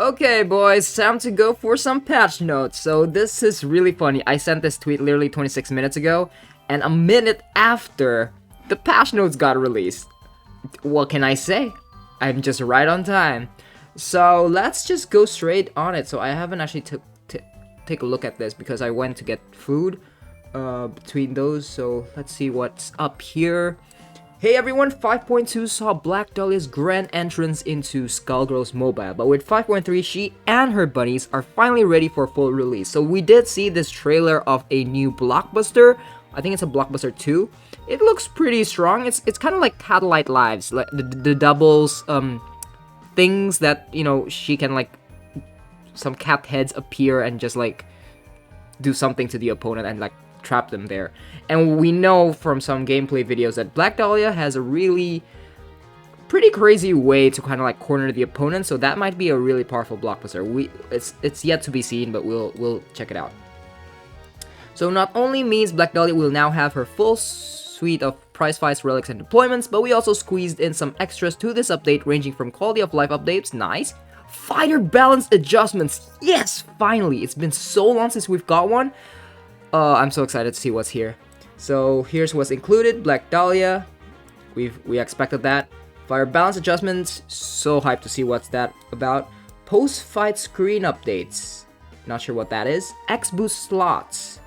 Okay, boys, time to go for some patch notes. So this is really funny. I sent this tweet literally 26 minutes ago, and a minute after the patch notes got released. What can I say? I'm just right on time. So let's just go straight on it. So I haven't actually take a look at this because I went to get food between those. So let's see what's up here. Hey everyone, 5.2 saw Black Dahlia's grand entrance into Skullgirls mobile, but with 5.3, she and her bunnies are finally ready for full release. So we did see this trailer of a new blockbuster. I think it's a blockbuster 2. It looks pretty strong. It's kind of like Catalyte Lives, like the doubles things that, you know, she can like some cat heads appear and just like do something to the opponent and like trap them there. And we know from some gameplay videos that Black Dahlia has a really pretty crazy way to kind of like corner the opponent, so that might be a really powerful blockbuster. It's yet to be seen, but we'll check it out. So not only means Black Dahlia will now have her full suite of prize fights, relics, and deployments, but we also squeezed in some extras to this update, ranging from quality of life updates, nice, fighter balance adjustments, yes, finally, it's been so long since we've got one. I'm so excited to see what's here. So here's what's included. Black Dahlia, we expected that. Fire balance adjustments, so hyped to see what's that about. Post-fight screen updates, not sure what that is. X-boost slots,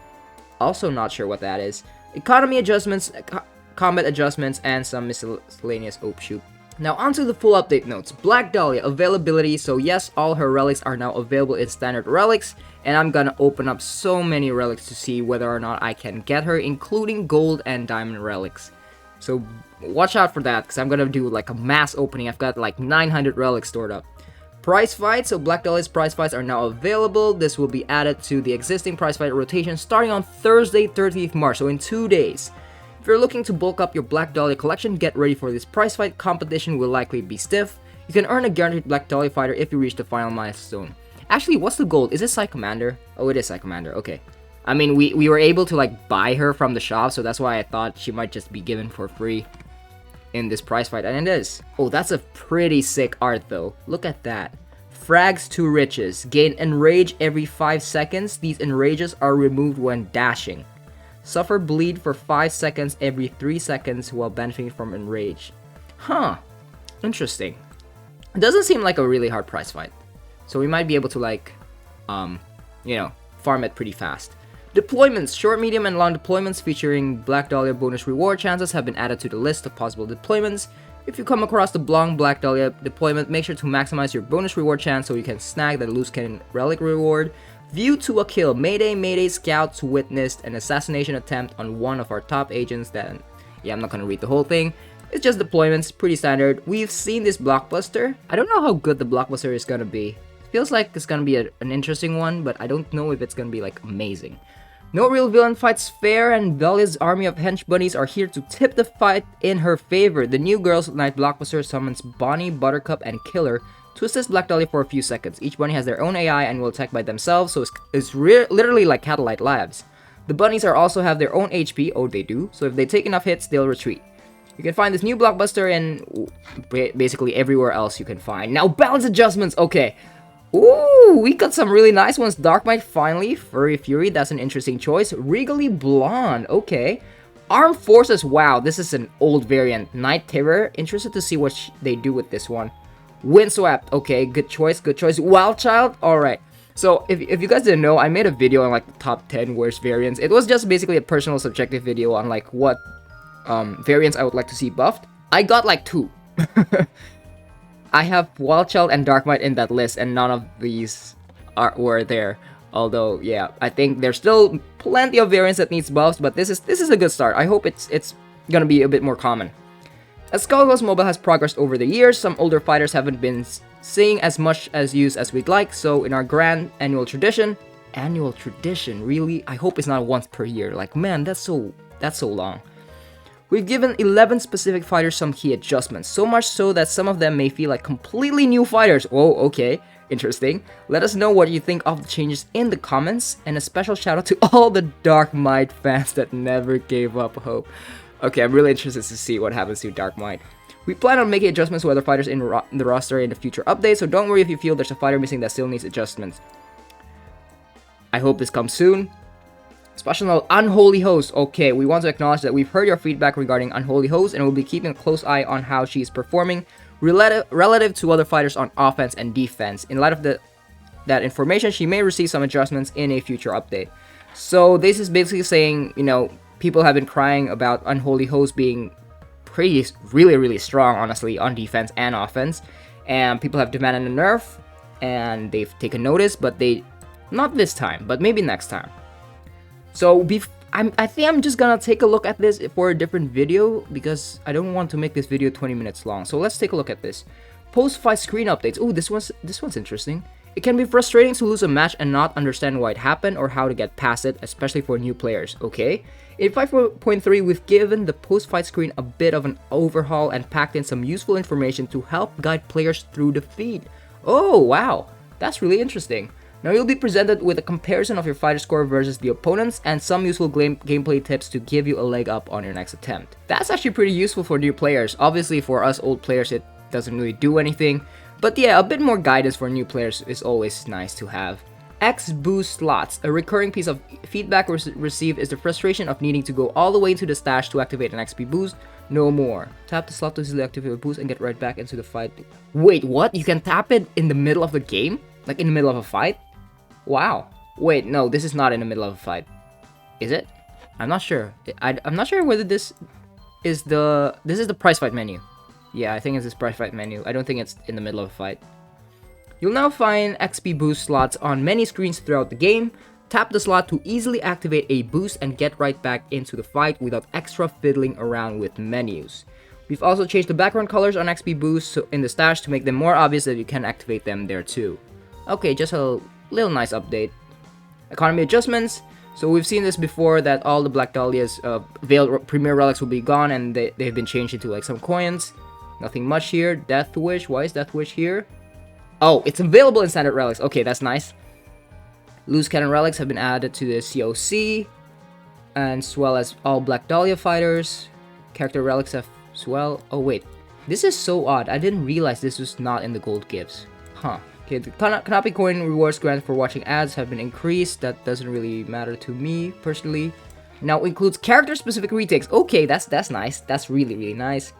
also not sure what that is. Economy adjustments, combat adjustments, and some miscellaneous shoot. Now onto the full update notes. Black Dahlia availability, so yes, all her relics are now available in standard relics, and I'm gonna open up so many relics to see whether or not I can get her, including gold and diamond relics. So watch out for that, because I'm gonna do like a mass opening. I've got like 900 relics stored up. Prize fights, so Black Dahlia's prize fights are now available. This will be added to the existing prize fight rotation starting on Thursday, 30th March, so in 2 days. If you're looking to bulk up your Black Dahlia collection, get ready for this prize fight. Competition will likely be stiff. You can earn a guaranteed Black Dahlia fighter if you reach the final milestone. Actually, what's the gold? Is it Psy Commander? Oh, it is Psy Commander, okay. I mean, we were able to like buy her from the shop, so that's why I thought she might just be given for free in this prize fight, and it is. Oh, that's a pretty sick art though. Look at that. Frags to riches. Gain enrage every 5 seconds. These enrages are removed when dashing. Suffer bleed for 5 seconds every 3 seconds while benefiting from enrage. Huh. Interesting. It doesn't seem like a really hard prize fight. So we might be able to like, you know, farm it pretty fast. Deployments. Short, medium, and long deployments featuring Black Dahlia bonus reward chances have been added to the list of possible deployments. If you come across the long Black Dahlia deployment, make sure to maximize your bonus reward chance so you can snag the loose cannon relic reward. View to a kill. Mayday, scouts witnessed an assassination attempt on one of our top agents. Then, yeah, I'm not gonna read the whole thing. It's just deployments, pretty standard. We've seen this blockbuster. I don't know how good the blockbuster is gonna be. Feels like it's gonna be an interesting one, but I don't know if it's gonna be like amazing. No real villain fights fair, and Dahlia's army of hench bunnies are here to tip the fight in her favor. The new Girls Night blockbuster summons Bonnie, Buttercup, and Killer to assist Black Dahlia for a few seconds. Each bunny has their own AI and will attack by themselves, so it's literally like Catalyte Lives. The bunnies also have their own HP, oh they do, so if they take enough hits, they'll retreat. You can find this new blockbuster in basically everywhere else you can find. Now balance adjustments, okay. Ooh, we got some really nice ones. Dark Might finally, Furry Fury, that's an interesting choice. Regally Blonde, okay. Armed Forces, wow, this is an old variant. Night Terror, interested to see what they do with this one. Windswept, okay, good choice, good choice. Wild Child, alright. So, if you guys didn't know, I made a video on like the top 10 worst variants. It was just basically a personal subjective video on like what variants I would like to see buffed. I got like 2. I have Wild Child and Dark Might in that list, and none of these were there. Although, yeah, I think there's still plenty of variants that needs buffs, but this is a good start. I hope it's gonna be a bit more common. As Skullgirls mobile has progressed over the years, some older fighters haven't been seeing as much as use as we'd like, so in our grand annual tradition, really? I hope it's not once per year. Like, man, that's so long. We've given 11 specific fighters some key adjustments, so much so that some of them may feel like completely new fighters. Oh, okay, interesting. Let us know what you think of the changes in the comments, and a special shout out to all the Dark Might fans that never gave up hope. Okay, I'm really interested to see what happens to Dark Might. We plan on making adjustments to other fighters in the roster in the future updates, so don't worry if you feel there's a fighter missing that still needs adjustments. I hope this comes soon. Special note, Unholy Host. Okay, we want to acknowledge that we've heard your feedback regarding Unholy Host, and we'll be keeping a close eye on how she is performing relative to other fighters on offense and defense. In light of that information, she may receive some adjustments in a future update. So this is basically saying, you know, people have been crying about Unholy Host being really strong, honestly, on defense and offense, and people have demanded a nerf, and they've taken notice, but not this time, but maybe next time. So I think I'm just gonna take a look at this for a different video, because I don't want to make this video 20 minutes long. So let's take a look at this. Post-fight screen updates. Oh, this one's interesting. It can be frustrating to lose a match and not understand why it happened or how to get past it, especially for new players. Okay. In 5.3, we've given the post-fight screen a bit of an overhaul and packed in some useful information to help guide players through the feed. Oh, wow. That's really interesting. Now you'll be presented with a comparison of your fighter score versus the opponents and some useful gameplay tips to give you a leg up on your next attempt. That's actually pretty useful for new players. Obviously for us old players it doesn't really do anything, but yeah, a bit more guidance for new players is always nice to have. X boost slots. A recurring piece of feedback received is the frustration of needing to go all the way into the stash to activate an XP boost. No more. Tap the slot to easily activate a boost and get right back into the fight. Wait, what? You can tap it in the middle of the game? Like in the middle of a fight? Wow. Wait, no, this is not in the middle of a fight. Is it? I'm not sure. I'm not sure whether this is the prize fight menu. Yeah, I think it's this prize fight menu. I don't think it's in the middle of a fight. You'll now find XP boost slots on many screens throughout the game. Tap the slot to easily activate a boost and get right back into the fight without extra fiddling around with menus. We've also changed the background colors on XP boosts in the stash to make them more obvious that you can activate them there too. Okay, just a little nice update. Economy adjustments. So we've seen this before, that all the Black Dahlia's veiled premier relics will be gone and they've been changed into like some coins. Nothing much here. Death Wish. Why is Death Wish here? Oh, it's available in standard relics. Okay, that's nice. Loose cannon relics have been added to the COC, and as well as all Black Dahlia fighters. Character relics have as well. Oh wait, this is so odd. I didn't realize this was not in the gold gifts. Huh. Okay, the Kanapi coin rewards granted for watching ads have been increased. That doesn't really matter to me personally. Now includes character specific retakes. Okay, that's nice. That's really nice.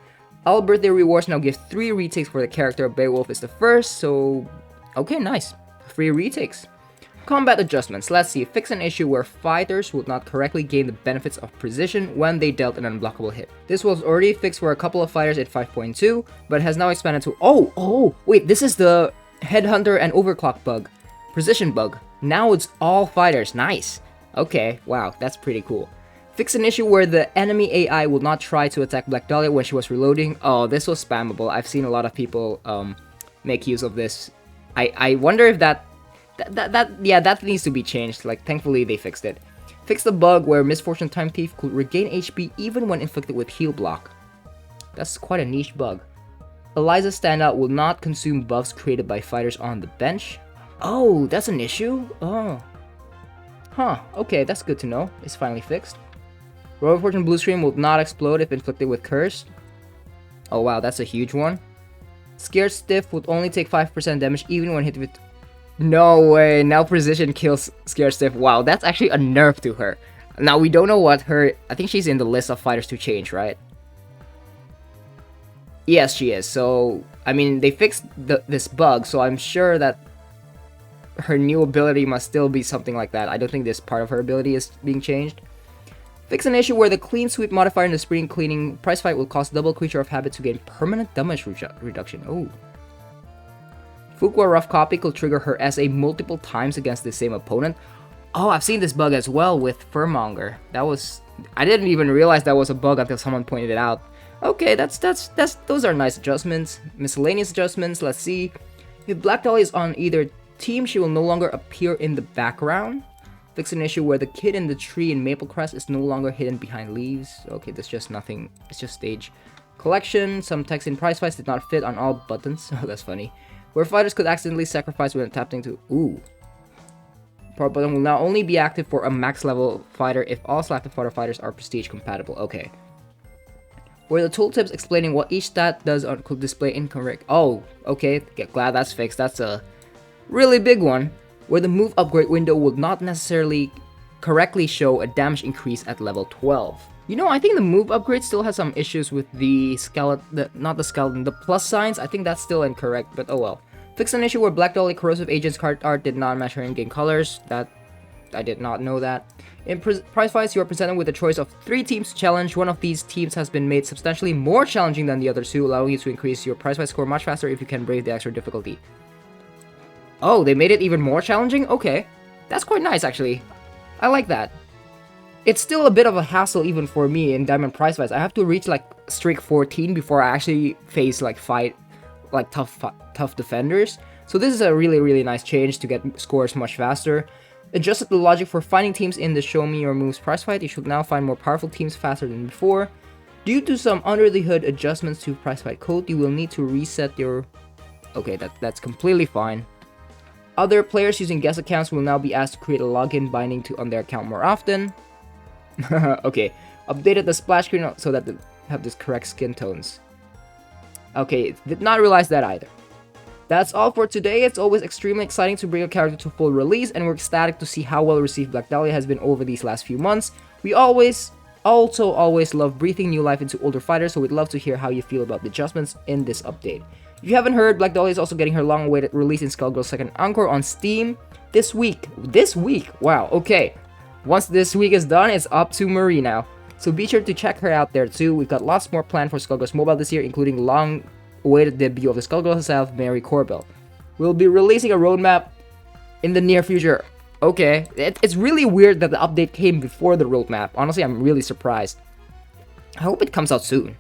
All birthday rewards now give 3 retakes for the character. Beowulf is the first, so okay, nice. 3 retakes. Combat adjustments. Let's see. Fix an issue where fighters would not correctly gain the benefits of precision when they dealt an unblockable hit. This was already fixed for a couple of fighters in 5.2, but has now expanded to wait, this is the Headhunter and Overclock bug. Precision bug. Now it's all fighters. Nice. Okay, wow, that's pretty cool. Fix an issue where the enemy AI would not try to attack Black Dahlia when she was reloading. Oh, this was spammable. I've seen a lot of people make use of this. I wonder if that needs to be changed. Like, thankfully they fixed it. Fix the bug where Misfortune Time Thief could regain HP even when inflicted with heal block. That's quite a niche bug. Eliza Standout will not consume buffs created by fighters on the bench. Oh, that's an issue? Oh. Huh, okay, that's good to know. It's finally fixed. Royal Fortune Blue Stream will not explode if inflicted with Curse. Oh wow, that's a huge one. Scared Stiff would only take 5% damage even when hit with... No way, now Precision kills Scared Stiff. Wow, that's actually a nerf to her. Now we don't know what her... I think she's in the list of fighters to change, right? Yes, she is. So, I mean, they fixed this bug, so I'm sure that her new ability must still be something like that. I don't think this part of her ability is being changed. Fix an issue where the clean sweep modifier in the spring cleaning prize fight will cause double creature of habit to gain permanent damage reduction. Oh. Fuqua Rough Copy could trigger her SA multiple times against the same opponent. Oh, I've seen this bug as well with Furmonger. I didn't even realize that was a bug until someone pointed it out. Okay, those are nice adjustments. Miscellaneous adjustments, let's see. If Black Dahlia is on either team, she will no longer appear in the background. Fix an issue where the kid in the tree in Maple Crest is no longer hidden behind leaves. Okay, that's just nothing. It's just stage. Collection. Some text in prize fights did not fit on all buttons. Oh, that's funny. Where fighters could accidentally sacrifice when tapping to... Ooh. Power button will now only be active for a max level fighter if all selected fighters are prestige compatible. Okay. where the tooltips explaining what each stat does could display incorrect. Oh, okay, glad that's fixed. That's a really big one. Where the move upgrade window would not necessarily correctly show a damage increase at level 12. You know, I think the move upgrade still has some issues with the skeleton, not the skeleton, the plus signs. I think that's still incorrect, but oh well. Fix an issue where Black Dahlia Corrosive Agent's card art did not match her in-game colors. That, I did not know that. In prize fights, you are presented with a choice of 3 teams to challenge. One of these teams has been made substantially more challenging than the other 2, allowing you to increase your prize fight score much faster if you can brave the extra difficulty. Oh, they made it even more challenging? Okay. That's quite nice, actually. I like that. It's still a bit of a hassle even for me in Diamond Prize Fights. I have to reach like streak 14 before I actually face like tough defenders. So this is a really nice change to get scores much faster. Adjusted the logic for finding teams in the Show Me Your Moves prize fight. You should now find more powerful teams faster than before. Due to some under the hood adjustments to prize fight code, you will need to reset your... Okay, that's completely fine. Other players using guest accounts will now be asked to create a login binding on their account more often. Okay, updated the splash screen so that they have this correct skin tones. Okay, did not realize that either. That's all for today. It's always extremely exciting to bring a character to full release, and we're ecstatic to see how well received Black Dahlia has been over these last few months. We always love breathing new life into older fighters, so we'd love to hear how you feel about the adjustments in this update. If you haven't heard, Black Dahlia is also getting her long-awaited release in Skullgirls 2nd Encore on Steam this week. This week? Wow, okay. Once this week is done, it's up to Marie now. So be sure to check her out there too. We've got lots more planned for Skullgirls Mobile this year, including long-awaited debut of the Skullgirls herself, Mary Corbell. We'll be releasing a roadmap in the near future. Okay, it's really weird that the update came before the roadmap. Honestly, I'm really surprised. I hope it comes out soon.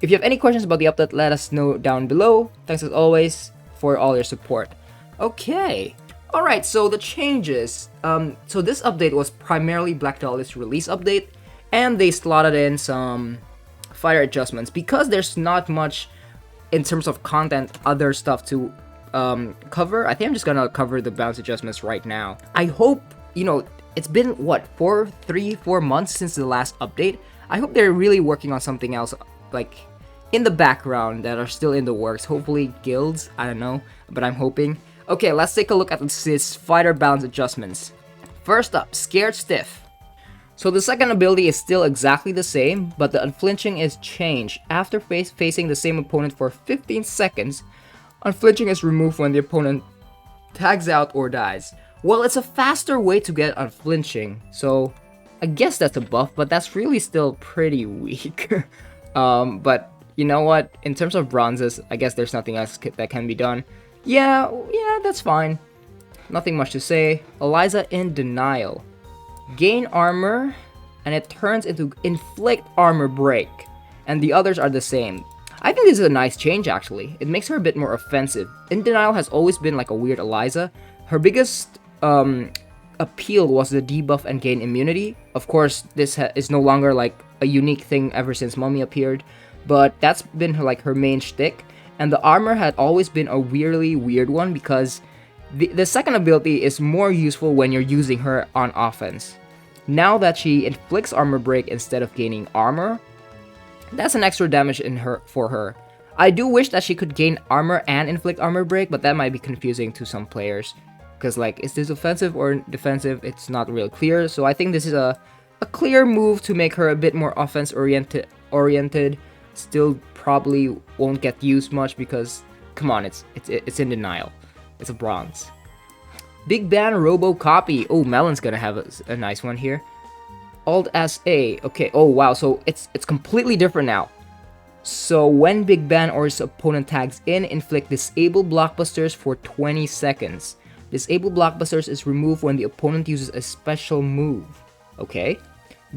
If you have any questions about the update, let us know down below. Thanks as always for all your support. Okay. Alright, so the changes. So this update was primarily Black Dahlia's release update, and they slotted in some fighter adjustments. Because there's not much in terms of content, other stuff to cover, I think I'm just gonna cover the bounce adjustments right now. I hope, you know, it's been, what, 4 months since the last update? I hope they're really working on something else, like, in the background that are still in the works. Hopefully guilds, I don't know, but I'm hoping. Okay, let's take a look at this fighter balance adjustments. First up, Scared Stiff. So the second ability is still exactly the same, but the unflinching is changed. After facing the same opponent for 15 seconds, unflinching is removed when the opponent tags out or dies. Well, it's a faster way to get unflinching, so I guess that's a buff, but that's really still pretty weak. But you know what? In terms of bronzes, I guess there's nothing else that can be done. Yeah, that's fine. Nothing much to say. Eliza in Denial. Gain armor, and it turns into Inflict Armor Break. And the others are the same. I think this is a nice change, actually. It makes her a bit more offensive. In Denial has always been like a weird Eliza. Her biggest appeal was the debuff and gain immunity. Of course, this is no longer like a unique thing ever since Mummy appeared. But that's been her main shtick. And the armor had always been a weirdly weird one because the second ability is more useful when you're using her on offense. Now that she inflicts armor break instead of gaining armor, that's an extra damage for her. I do wish that she could gain armor and inflict armor break, but that might be confusing to some players. Because like, is this offensive or defensive? It's not real clear. So I think this is a clear move to make her a bit more offense oriented. Still probably won't get used much because, come on, it's in Denial. It's a bronze. Big Ban Robo Copy. Oh, Melon's gonna have a nice one here. Alt S A. Okay. Oh wow. So it's completely different now. So when Big Ban or his opponent tags in, inflict Disable Blockbusters for 20 seconds. Disable Blockbusters is removed when the opponent uses a special move. Okay.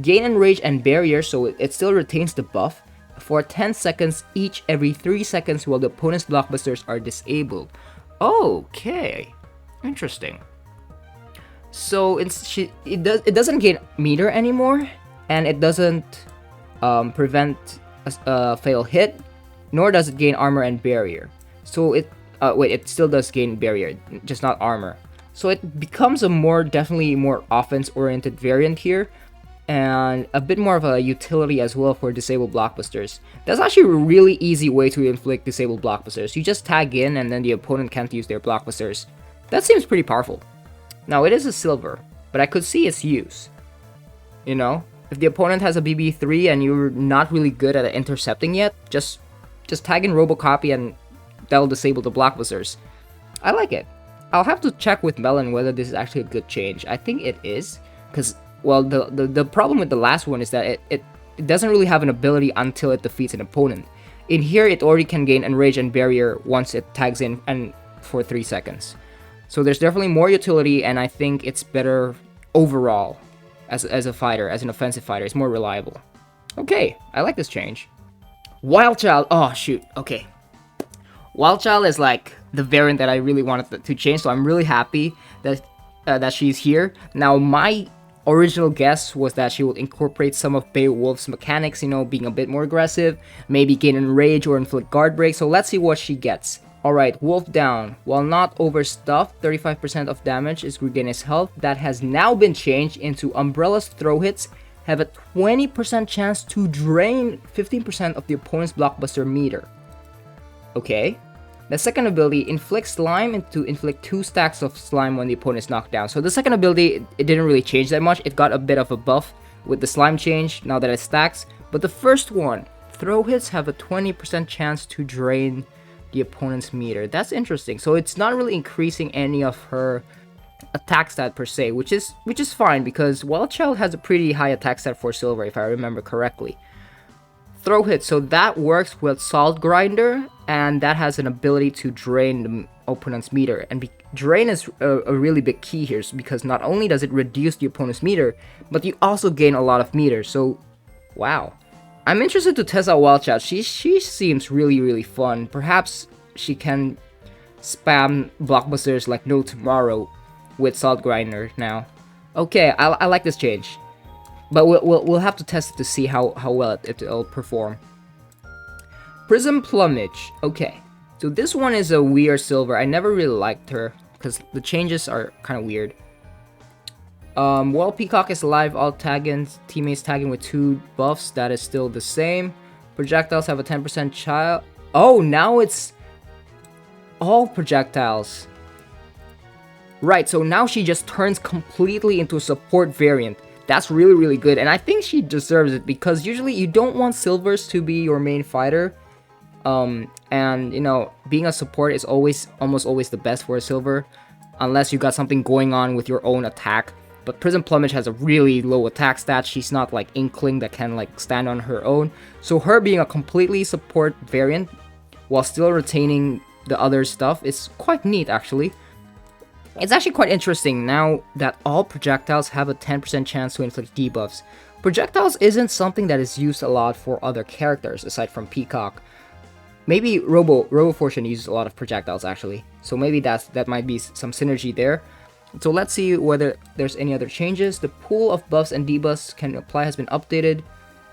Gain Enrage and Barrier, so it still retains the buff for 10 seconds each every 3 seconds while the opponent's blockbusters are disabled. Okay, interesting. So it doesn't gain meter anymore, and it doesn't prevent a fail hit, nor does it gain armor and barrier. So it still does gain barrier, just not armor. So it becomes a definitely more offense-oriented variant here. and a bit more of a utility as well for disabled blockbusters. That's actually a really easy way to inflict disabled blockbusters. You just tag in and then the opponent can't use their blockbusters. That seems pretty powerful. Now it is a silver, but I could see its use. You know, if the opponent has a BB3 and you're not really good at intercepting yet, just tag in Robocopy and that'll disable the blockbusters. I like it. I'll have to check with Melon whether this is actually a good change. I think it is, because, well, the problem with the last one is that it doesn't really have an ability until it defeats an opponent. In here, it already can gain Enrage and Barrier once it tags in and for 3 seconds. So there's definitely more utility, and I think it's better overall as a fighter, as an offensive fighter. It's more reliable. Okay, I like this change. Wild Child. Oh, shoot. Okay. Wild Child is like the variant that I really wanted to change, so I'm really happy that she's here. Now, my original guess was that she would incorporate some of Beowulf's mechanics, you know, being a bit more aggressive, maybe gain Enrage or inflict guard break, so let's see what she gets. Alright, Wolf down. While not overstuffed, 35% of damage is regain his health. That has now been changed into Umbrella's throw hits have a 20% chance to drain 15% of the opponent's blockbuster meter. Okay. The second ability, inflict slime to inflict 2 stacks of slime when the opponent is knocked down. So the second ability, it didn't really change that much. It got a bit of a buff with the slime change now that it stacks. But the first one, throw hits have a 20% chance to drain the opponent's meter. That's interesting. So it's not really increasing any of her attack stat per se, which is fine because Wild Child has a pretty high attack stat for silver if I remember correctly. Throw hit, so that works with Salt Grinder, and that has an ability to drain the opponent's meter. And drain is a really big key here because not only does it reduce the opponent's meter, but you also gain a lot of meter. So, wow. I'm interested to test out Wild Child. She seems really fun. Perhaps she can spam blockbusters like no tomorrow with Salt Grinder now. Okay, I like this change. But we'll have to test it to see how well it'll perform. Prism Plumage. Okay, so this one is a weird silver. I never really liked her because the changes are kind of weird. While Peacock is alive, all teammates tagging with 2 buffs. That is still the same. Projectiles have a 10% child. Oh, now it's all projectiles. Right, so now she just turns completely into a support variant. That's really good, and I think she deserves it because usually you don't want silvers to be your main fighter. And you know, being a support is almost always the best for a silver, unless you got something going on with your own attack. But Prism Plumage has a really low attack stat. She's not like Inkling that can like stand on her own. So her being a completely support variant while still retaining the other stuff is quite neat actually. It's actually quite interesting now that all projectiles have a 10% chance to inflict debuffs. Projectiles isn't something that is used a lot for other characters aside from Peacock. Maybe Robo Fortune uses a lot of projectiles actually, so maybe that might be some synergy there. So let's see whether there's any other changes. The pool of buffs and debuffs can apply has been updated.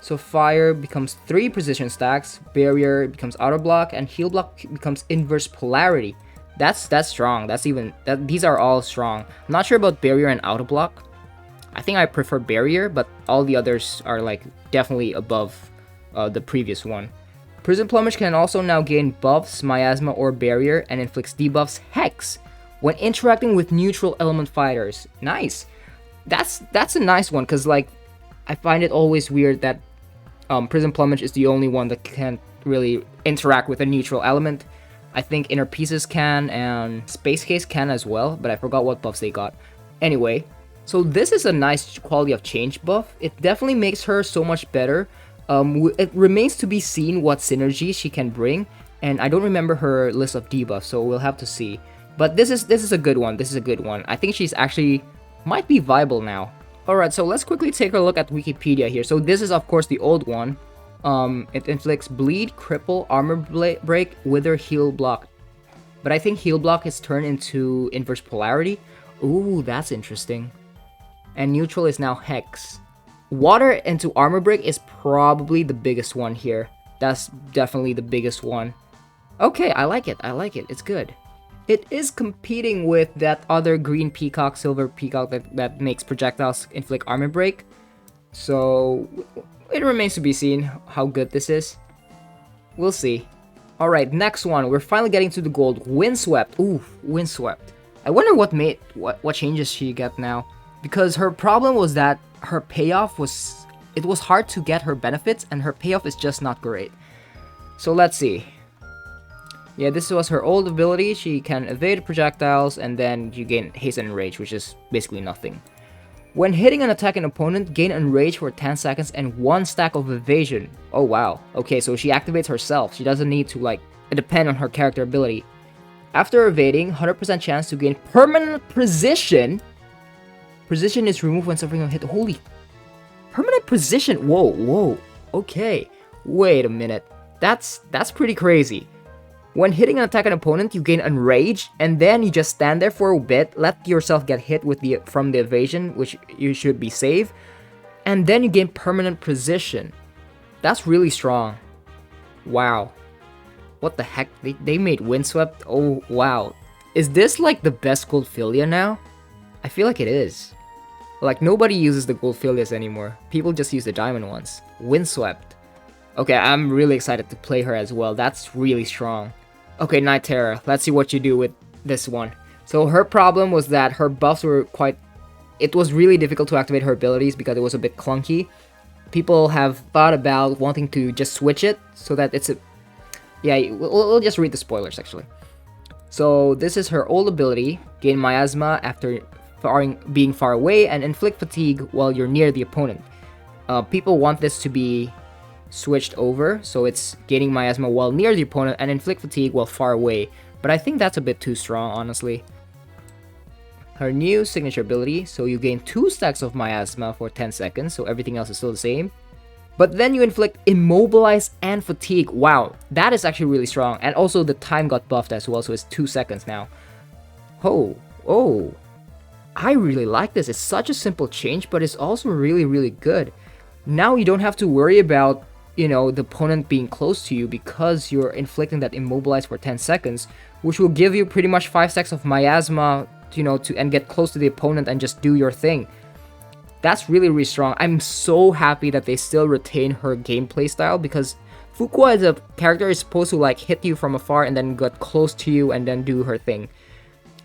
So Fire becomes 3 precision stacks, Barrier becomes Auto Block, and Heal Block becomes Inverse Polarity. That's strong. These are all strong. I'm not sure about Barrier and Auto Block. I think I prefer Barrier, but all the others are like definitely above the previous one. Prism Plumage can also now gain buffs, Miasma, or Barrier, and inflicts debuffs Hex when interacting with neutral element fighters. Nice. That's a nice one because like I find it always weird that Prism Plumage is the only one that can't really interact with a neutral element. I think Inner Pieces can, and Space Case can as well, but I forgot what buffs they got. Anyway, so this is a nice quality of change buff. It definitely makes her so much better. It remains to be seen what synergy she can bring, and I don't remember her list of debuffs, so we'll have to see. But this is a good one. This is a good one. I think she's actually might be viable now. Alright, so let's quickly take a look at Wikipedia here. So this is of course the old one. It inflicts Bleed, Cripple, Armor Break, Wither, Heal Block. But I think Heal Block is turned into Inverse Polarity. Ooh, that's interesting. And Neutral is now Hex. Water into Armor Break is probably the biggest one here. That's definitely the biggest one. Okay, I like it. It's good. It is competing with that other green Peacock, Silver Peacock that makes projectiles inflict Armor Break. So it remains to be seen how good this is. We'll see. Alright, next one. We're finally getting to the gold. Windswept. Ooh, Windswept. I wonder what changes she got now. Because her problem was that her payoff was... It was hard to get her benefits, and her payoff is just not great. So let's see. Yeah, this was her old ability. She can evade projectiles, and then you gain haste and enrage, which is basically nothing. When hitting an attacking opponent, gain enrage for 10 seconds and 1 stack of evasion. Oh wow. Okay, so she activates herself. She doesn't need to like depend on her character ability. After evading, 100% chance to gain permanent precision. Precision is removed when suffering a hit. Holy. Permanent precision. Whoa. Okay. Wait a minute. That's pretty crazy. When hitting an attacking opponent, you gain enrage, and then you just stand there for a bit, let yourself get hit with from the evasion, which you should be safe, and then you gain permanent precision. That's really strong. Wow. What the heck? They made Windswept? Oh, wow. Is this like the best Goldfilia now? I feel like it is. Like, nobody uses the Goldfilias anymore. People just use the diamond ones. Windswept. Okay, I'm really excited to play her as well. That's really strong. Okay, Night Terror. Let's see what you do with this one. So her problem was that her buffs were quite... It was really difficult to activate her abilities because it was a bit clunky. People have thought about wanting to just switch it so that it's a... Yeah, we'll just read the spoilers actually. So this is her old ability. Gain Miasma after being far away and inflict fatigue while you're near the opponent. People want this to be switched over, so it's gaining Miasma while near the opponent and inflict fatigue while far away, but I think that's a bit too strong, honestly. Her new signature ability, so you gain 2 stacks of Miasma for 10 seconds, so everything else is still the same, but then you inflict Immobilize and Fatigue. Wow, that is actually really strong, and also the time got buffed as well, so it's 2 seconds now. Oh, I really like this. It's such a simple change, but it's also really good. Now you don't have to worry about the opponent being close to you because you're inflicting that Immobilize for 10 seconds, which will give you pretty much 5 stacks of Miasma, and get close to the opponent and just do your thing. That's really strong. I'm so happy that they still retain her gameplay style because Fuqua as a character is supposed to like hit you from afar and then get close to you and then do her thing.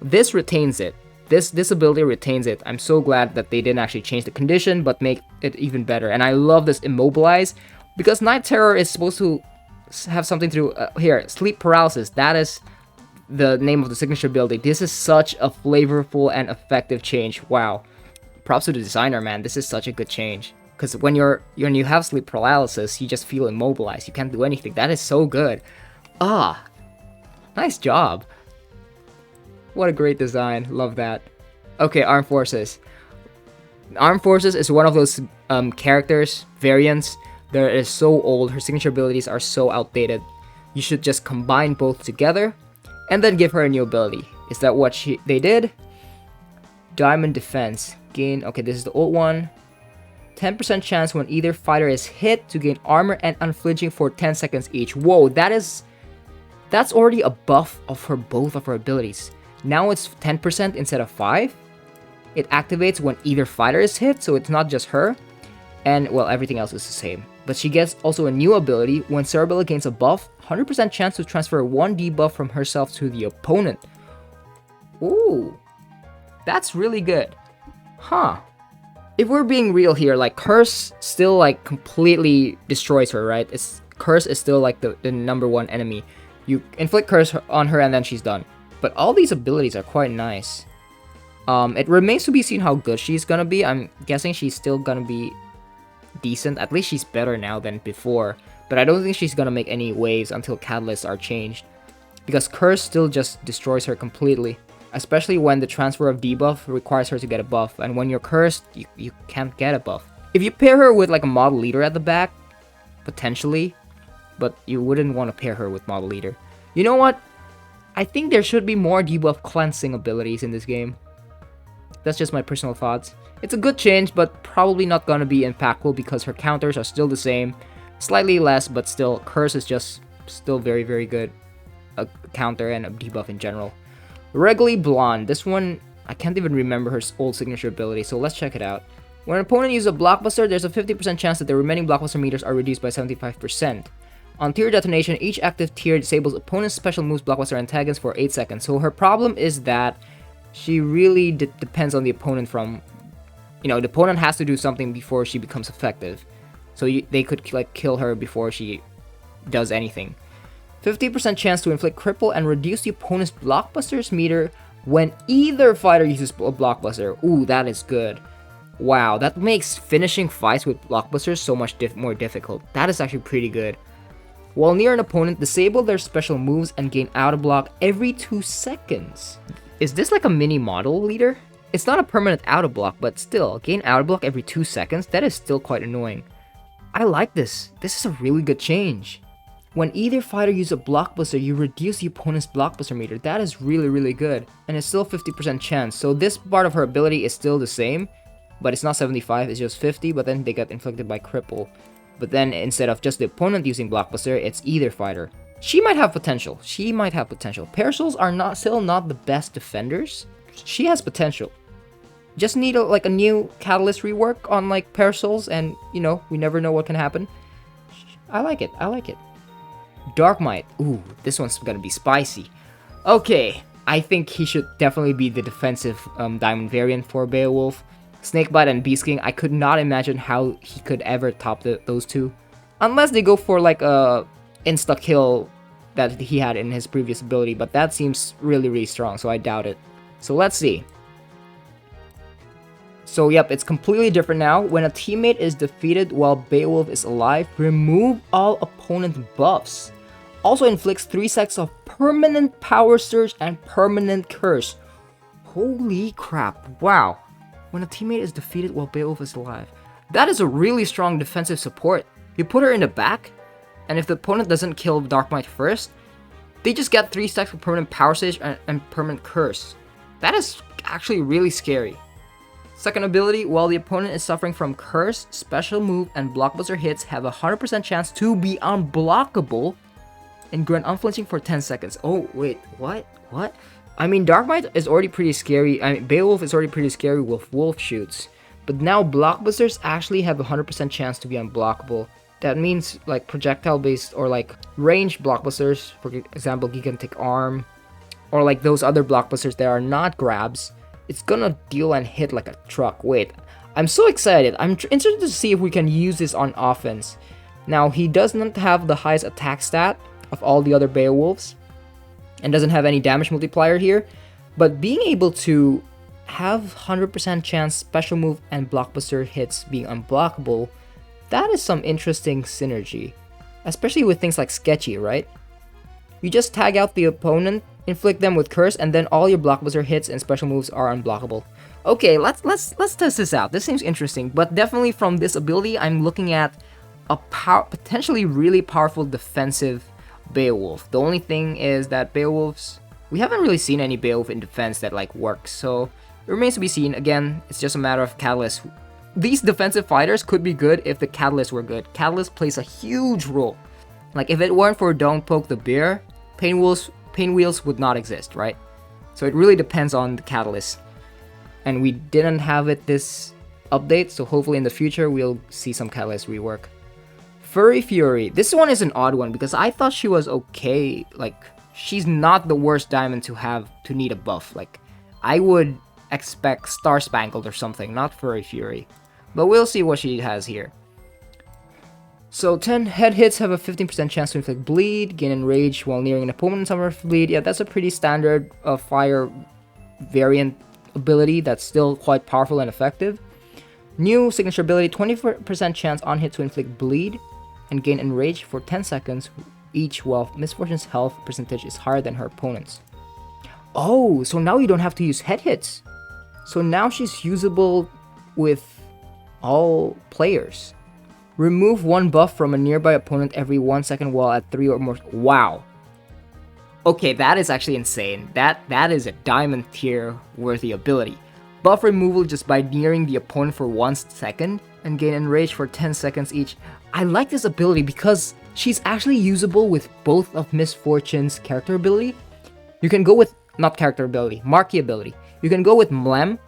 This retains it. This ability retains it. I'm so glad that they didn't actually change the condition but make it even better. And I love this Immobilize. Because Night Terror is supposed to have something to do... here, Sleep Paralysis. That is the name of the signature ability. This is such a flavorful and effective change. Wow. Props to the designer, man. This is such a good change. Because when you have Sleep Paralysis, you just feel immobilized. You can't do anything. That is so good. Ah. Nice job. What a great design. Love that. Okay, Armed Forces. Armed Forces is one of those characters, variants, that is so old. Her signature abilities are so outdated. You should just combine both together and then give her a new ability. Is that what they did? Diamond Defense. Gain... Okay, this is the old one. 10% chance when either fighter is hit to gain armor and unflinching for 10 seconds each. Whoa, that's already a buff of both of her abilities. Now it's 10% instead of 5. It activates when either fighter is hit, so it's not just her. And, well, everything else is the same. But she gets also a new ability. When Cerebella gains a buff, 100% chance to transfer 1 debuff from herself to the opponent. Ooh. That's really good. Huh. If we're being real here, like, Curse still, like, completely destroys her, right? Curse is still, like, the number 1 enemy. You inflict Curse on her and then she's done. But all these abilities are quite nice. It remains to be seen how good she's gonna be. I'm guessing she's still gonna be decent. At least she's better now than before, but I don't think she's gonna make any waves until catalysts are changed, because Curse still just destroys her completely, especially when the transfer of debuff requires her to get a buff, and when you're cursed, you can't get a buff. If you pair her with like a model leader at the back, potentially, but you wouldn't want to pair her with model leader. You know what? I think there should be more debuff cleansing abilities in this game. That's just my personal thoughts. It's a good change, but probably not gonna be impactful because her counters are still the same. Slightly less, but still, Curse is just still very good. A counter and a debuff in general. Regally Blonde. This one, I can't even remember her old signature ability, so let's check it out. When an opponent uses a blockbuster, there's a 50% chance that the remaining blockbuster meters are reduced by 75%. On tier detonation, each active tier disables opponent's special moves, blockbuster, and antagonists for 8 seconds. So her problem is that she really depends on the opponent from... You know, the opponent has to do something before she becomes effective. So they could like kill her before she does anything. 50% chance to inflict cripple and reduce the opponent's blockbuster's meter when either fighter uses a blockbuster. Ooh, that is good. Wow, that makes finishing fights with blockbusters so much more difficult. That is actually pretty good. While near an opponent, disable their special moves and gain auto block every 2 seconds. Is this like a mini model leader? It's not a permanent auto block, but still, gain auto block every 2 seconds? That is still quite annoying. I like this. This is a really good change. When either fighter uses a blockbuster, you reduce the opponent's blockbuster meter. That is really, really good. And it's still 50% chance. So this part of her ability is still the same, but it's not 75, it's just 50, but then they get inflicted by cripple. But then instead of just the opponent using blockbuster, it's either fighter. She might have potential. She might have potential. Parasouls are still not the best defenders. She has potential. Just need a new catalyst rework on like Parasouls, and you know, we never know what can happen. I like it. I like it. Dark Might. Ooh, this one's gonna be spicy. Okay, I think he should definitely be the defensive diamond variant for Beowulf. Snakebite and Beast King, I could not imagine how he could ever top those two. Unless they go for like a insta-kill that he had in his previous ability, but that seems really, really strong, so I doubt it. So let's see. So yep, it's completely different now. When a teammate is defeated while Beowulf is alive, remove all opponent buffs. Also inflicts 3 seconds of permanent power surge and permanent curse. Holy crap, wow. When a teammate is defeated while Beowulf is alive. That is a really strong defensive support. You put her in the back, and if the opponent doesn't kill Dark Might first, they just get 3 stacks of permanent power surge and permanent curse. That is actually really scary. Second ability, while the opponent is suffering from curse, special move and blockbuster hits have a 100% chance to be unblockable and grant unflinching for 10 seconds. Oh, wait, what? What? I mean, Dark Might is already pretty scary. I mean, Beowulf is already pretty scary with wolf shoots. But now blockbusters actually have a 100% chance to be unblockable. That means like projectile based or like ranged blockbusters, for example, Gigantic Arm, or like those other blockbusters that are not grabs. It's gonna deal and hit like a truck. Wait, I'm so excited. I'm interested to see if we can use this on offense. Now, he does not have the highest attack stat of all the other Beowulfs, and doesn't have any damage multiplier here, but being able to have 100% chance special move and blockbuster hits being unblockable, that is some interesting synergy, especially with things like Sketchy, right? You just tag out the opponent, inflict them with curse, and then all your blockbuster hits and special moves are unblockable. Okay, let's test this out. This seems interesting, but definitely from this ability, I'm looking at a potentially really powerful defensive Beowulf. The only thing is that Beowulfs, we haven't really seen any Beowulf in defense that like works, so it remains to be seen. Again, it's just a matter of catalyst. These defensive fighters could be good if the catalyst were good. Catalyst plays a huge role. Like if it weren't for Don't Poke the Bear, Pinwheels would not exist, right? So it really depends on the catalyst. And we didn't have it this update, so hopefully in the future we'll see some catalyst rework. Furry Fury. This one is an odd one because I thought she was okay. Like, she's not the worst diamond to need a buff. Like, I would expect Star Spangled or something, not Furry Fury. But we'll see what she has here. So 10 head hits have a 15% chance to inflict bleed, gain enrage while nearing an opponent summer bleed. Yeah, that's a pretty standard fire variant ability that's still quite powerful and effective. New signature ability, 24% chance on hit to inflict bleed and gain enrage for 10 seconds each while Misfortune's health percentage is higher than her opponent's. Oh, so now you don't have to use head hits. So now she's usable with all players. Remove one buff from a nearby opponent every 1 second while at 3 or more. Wow. Okay, that is actually insane. That is a diamond tier worthy ability. Buff removal just by nearing the opponent for 1 second and gain enrage for 10 seconds each. I like this ability because she's actually usable with both of Misfortune's character ability. You can go with, not character ability, Marquee ability. You can go with Mlem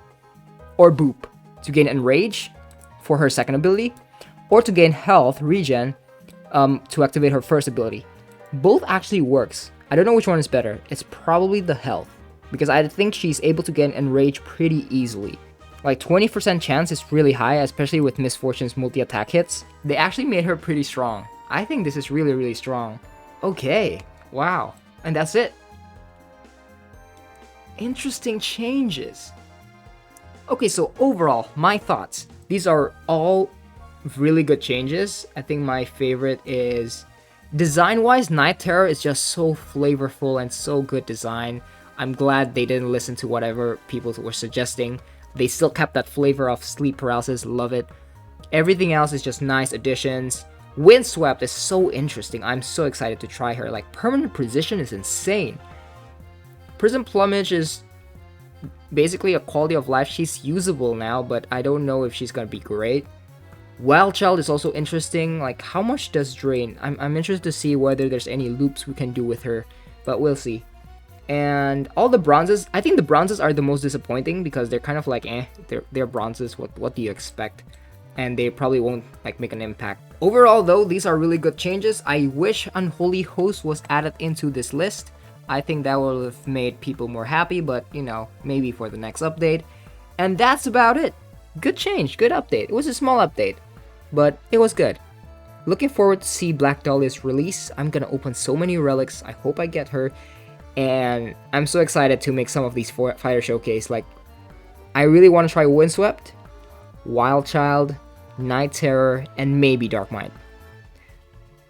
or Boop to gain enrage for her second ability, or to gain health regen to activate her first ability. Both actually works. I don't know which one is better. It's probably the health, because I think she's able to gain Enrage pretty easily. Like 20% chance is really high, especially with Miss Fortune's multi-attack hits. They actually made her pretty strong. I think this is really, really strong. Okay, wow. And that's it. Interesting changes. Okay, so overall, my thoughts. These are all really good changes. I think my favorite is design-wise, Night Terror is just so flavorful and so good design. I'm glad they didn't listen to whatever people were suggesting. They still kept that flavor of sleep paralysis, love it. Everything else is just nice additions. Windswept is so interesting. I'm so excited to try her. Like, permanent precision is insane. Prism Plumage is basically a quality of life. She's usable now, but I don't know if she's gonna be great. Wild Child is also interesting. Like, how much does drain? I'm interested to see whether there's any loops we can do with her, but we'll see. And all the bronzes, I think the bronzes are the most disappointing because they're kind of like, they're bronzes. What do you expect? And they probably won't like make an impact. Overall, though, these are really good changes. I wish Unholy Host was added into this list. I think that would have made people more happy, but you know, maybe for the next update. And that's about it. Good change, good update. It was a small update, but it was good. Looking forward to see Black Dahlia's release. I'm gonna open so many relics. I hope I get her. And I'm so excited to make some of these fighter showcase. Like, I really want to try Windswept, Wild Child, Night Terror, and maybe Dark Mind.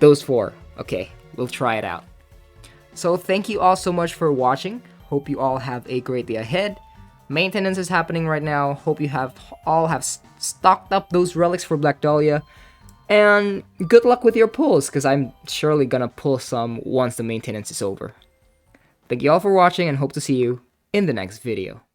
Those 4. Okay, we'll try it out. So thank you all so much for watching. Hope you all have a great day ahead. Maintenance is happening right now. Hope you all have stocked up those relics for Black Dahlia. And good luck with your pulls, because I'm surely gonna pull some once the maintenance is over. Thank you all for watching and hope to see you in the next video.